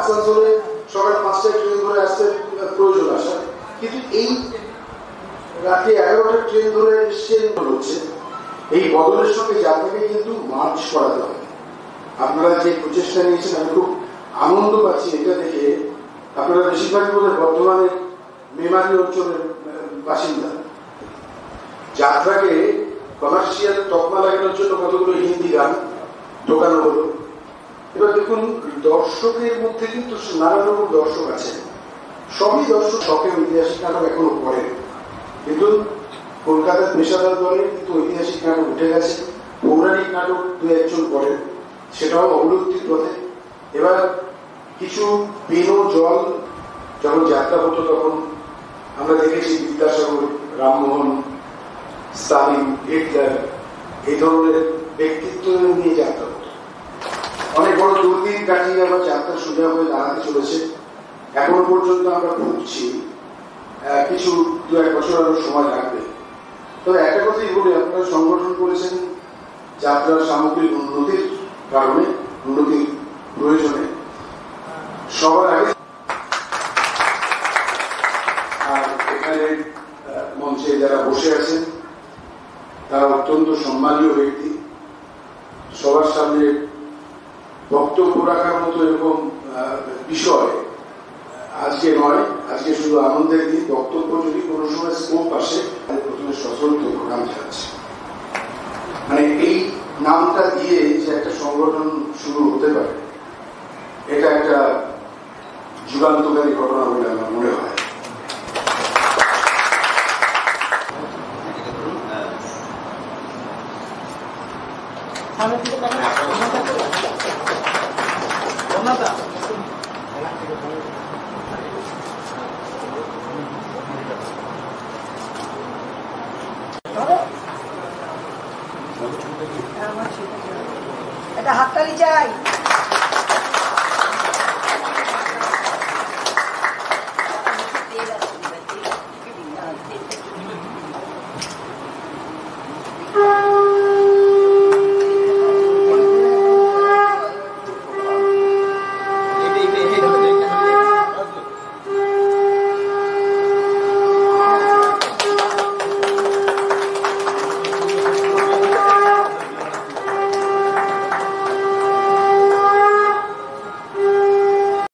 আসানসোলে সকাল 5টায় ট্রেন ধরে আসতে প্রয়োজন আসা, কিন্তু এই রাতে 11টা ট্রেন ধরে এসছেন হচ্ছে। এই বদলের সঙ্গে যাত্রাকে কিন্তু মার্চ করাতে হবে। আপনারা যে প্রচেষ্টা নিয়েছেন আমি খুব আনন্দ পাচ্ছি এটা দেখে। আপনারা বেশিরভাগই বোধহয় বর্ধমানের মেমারি অঞ্চলের বাসিন্দা। যাত্রাকে কমার্শিয়াল তকমা লাগানোর জন্য কতগুলো হিন্দি গান ঢোকানো হলো। এবার দেখুন, দর্শকের মধ্যে কিন্তু নানা রকম দর্শক আছে, সবই দর্শক শখের ঐতিহাসিক নাটক এখনো পড়ে, কিন্তু কলকাতার পেশাদার দলে কিন্তু ঐতিহাসিক নাটক উঠে গেছে, পৌরাণিক নাটক দু একজন পড়েন, সেটাও অবলুপ্তির পথে। এবার কিছু পেনো জল যখন যাত্রা হতো তখন আমরা দেখেছি বিদ্যাসাগর, রামমোহন, স্টালিন, হিটলার এই ধরনের ব্যক্তিত্ব নিয়ে যাত্রা হতো। অনেক বড় দুর্দিন কাটিয়ে আবার যাত্রা সোজা হয়ে দাঁড়াতে চলেছে। এখনো পর্যন্ত আমরা ভুগছি, কিছু 2-1 বছর আরো সময় লাগবে। তবে একটা কথাই বলি, আপনারা সংগঠন করেছেন যাত্রার সামগ্রিক উন্নতির কারণে, উন্নতির প্রয়োজনে। সবার আগে আর এখানে মঞ্চে যারা বসে আছেন তারা অত্যন্ত সম্মানীয় ব্যক্তি। সবার সামনে বক্তব্য রাখার মতো এরকম বিষয় আজকে নয়, আজকে শুধু আনন্দের দিন। বক্তব্য যদি কোনো সময় স্কোপ আসে, প্রথমে সশস্ত্র প্রোগ্রাম চালাচ্ছে। মানে এই নামটা দিয়ে যে একটা সংগঠন শুরু হতে পারে, এটা একটা যুগান্তকারী ঘটনা বলে আমার মনে হয়। একটা হাততালি চাই।